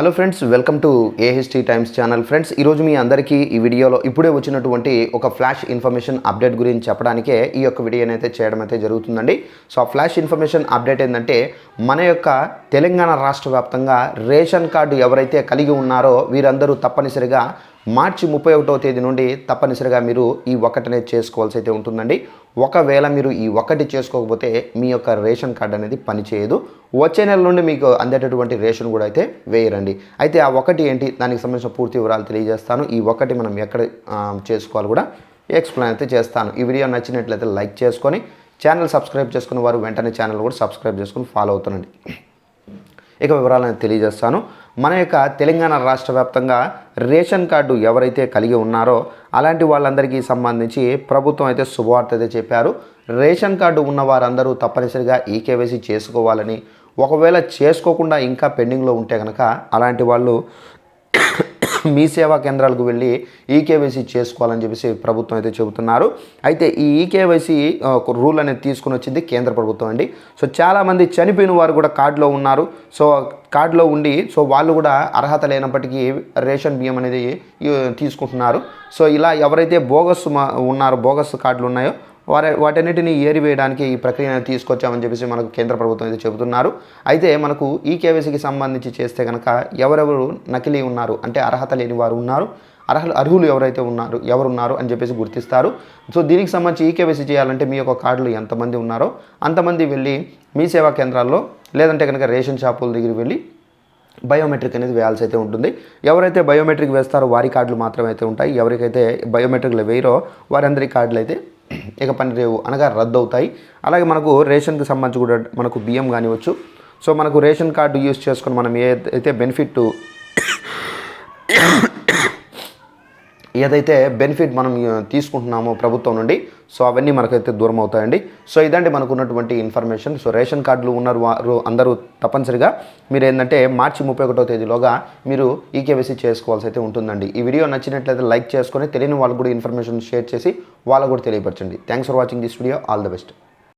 Hello friends, welcome to AHT times channel. Friends, ఈరోజు మీ అందరికీ ఈ వీడియోలో ఇప్పుడే వచ్చినటువంటి ఒక ఫ్లాష్ ఇన్ఫర్మేషన్ అప్డేట్ గురించి చెప్పడానికే ఈ యొక్క వీడియోని అయితే చేయడం అయితే జరుగుతుందండి. సో ఆ ఫ్లాష్ ఇన్ఫర్మేషన్ అప్డేట్ ఏంటంటే, మన యొక్క తెలంగాణ రాష్ట్ర వ్యాప్తంగా రేషన్ కార్డు ఎవరైతే కలిగి ఉన్నారో వీరందరూ తప్పనిసరిగా మార్చి 31వ తేదీ నుండి తప్పనిసరిగా మీరు ఈ ఒక్కటనే చేసుకోవాల్సి అయితే ఉంటుందండి. ఒకవేళ మీరు ఈ ఒక్కటి చేసుకోకపోతే మీ యొక్క రేషన్ కార్డు అనేది పనిచేయదు. వచ్చే నెల నుండి మీకు అందేటటువంటి రేషన్ కూడా అయితే వేయరండి. అయితే ఆ ఒకటి ఏంటి, దానికి సంబంధించిన పూర్తి వివరాలు తెలియజేస్తాను. ఈ ఒక్కటి మనం ఎక్కడ చేసుకోవాలి కూడా ఎక్స్ప్లెయిన్ అయితే చేస్తాను. ఈ వీడియో నచ్చినట్లయితే లైక్ చేసుకొని, ఛానల్ సబ్స్క్రైబ్ చేసుకున్న వారు వెంటనే ఛానల్ కూడా సబ్స్క్రైబ్ చేసుకొని ఫాలో అవుతానండి. ఇక వివరాలను తెలియజేస్తాను. మన యొక్క తెలంగాణ రాష్ట్ర వ్యాప్తంగా రేషన్ కార్డు ఎవరైతే కలిగి ఉన్నారో అలాంటి వాళ్ళందరికీ సంబంధించి ప్రభుత్వం అయితే శుభవార్త అయితే చెప్పారు. రేషన్ కార్డు ఉన్న వారందరూ తప్పనిసరిగా ఈకేవైసీ చేసుకోవాలని, ఒకవేళ చేసుకోకుండా ఇంకా పెండింగ్లో ఉంటే కనుక అలాంటి వాళ్ళు మీ సేవా కేంద్రాలకు వెళ్ళి ఈకేవైసీ చేసుకోవాలని చెప్పేసి ప్రభుత్వం అయితే చెబుతున్నారు. అయితే ఈ ఈకేవైసీ రూల్ అనేది తీసుకుని వచ్చింది కేంద్ర ప్రభుత్వం అండి. సో చాలామంది చనిపోయిన వారు కూడా కార్డులో ఉన్నారు. సో కార్డులో ఉండి వాళ్ళు కూడా అర్హత లేనప్పటికీ రేషన్ బియ్యం అనేది తీసుకుంటున్నారు. సో ఇలా ఎవరైతే బోగస్ కార్డులు ఉన్నాయో వాటన్నిటిని ఏరివేయడానికి ఈ ప్రక్రియను తీసుకొచ్చామని చెప్పేసి మనకు కేంద్ర ప్రభుత్వం అయితే చెబుతున్నారు. అయితే మనకు ఈ కేవైసీకి సంబంధించి చేస్తే కనుక ఎవరెవరు నకిలీ ఉన్నారు, అంటే అర్హత లేని వారు ఉన్నారు, అర్హులు ఎవరున్నారు అని చెప్పేసి గుర్తిస్తారు. సో దీనికి సంబంధించి ఈ కేవైసీ చేయాలంటే మీ యొక్క కార్డులు ఎంతమంది ఉన్నారో అంతమంది వెళ్ళి మీ సేవా కేంద్రాల్లో లేదంటే కనుక రేషన్ షాపుల దగ్గరికి వెళ్ళి బయోమెట్రిక్ అనేది వేయాల్సి అయితే ఉంటుంది. ఎవరైతే బయోమెట్రిక్ వేస్తారో వారి కార్డులు మాత్రమే అయితే ఉంటాయి. ఎవరికైతే బయోమెట్రిక్లు వేయరో వారందరి కార్డులు అయితే ఇక పనిరేవు అనగా రద్దు అవుతాయి. అలాగే మనకు రేషన్కి సంబంధించి కూడా మనకు బియ్యం కానివచ్చు. సో మనకు రేషన్ కార్డు యూజ్ చేసుకొని మనం ఏదైతే బెనిఫిట్ మనం తీసుకుంటున్నామో ప్రభుత్వం నుండి, సో అవన్నీ మనకైతే దూరం అవుతాయండి. సో ఇదంటే మనకు ఉన్నటువంటి ఇన్ఫర్మేషన్. సో రేషన్ కార్డులు వారు అందరూ తప్పనిసరిగా మీరు ఏంటంటే మార్చి 31వ తేదీలోగా మీరు ఈకేవైసీ చేసుకోవాల్సి అయితే ఉంటుందండి. ఈ వీడియో నచ్చినట్లయితే లైక్ చేసుకొని తెలియని వాళ్ళకు కూడా ఇన్ఫర్మేషన్ షేర్ చేసి వాళ్ళకు కూడా తెలియపరచండి. Thanks for watching this video. All the best.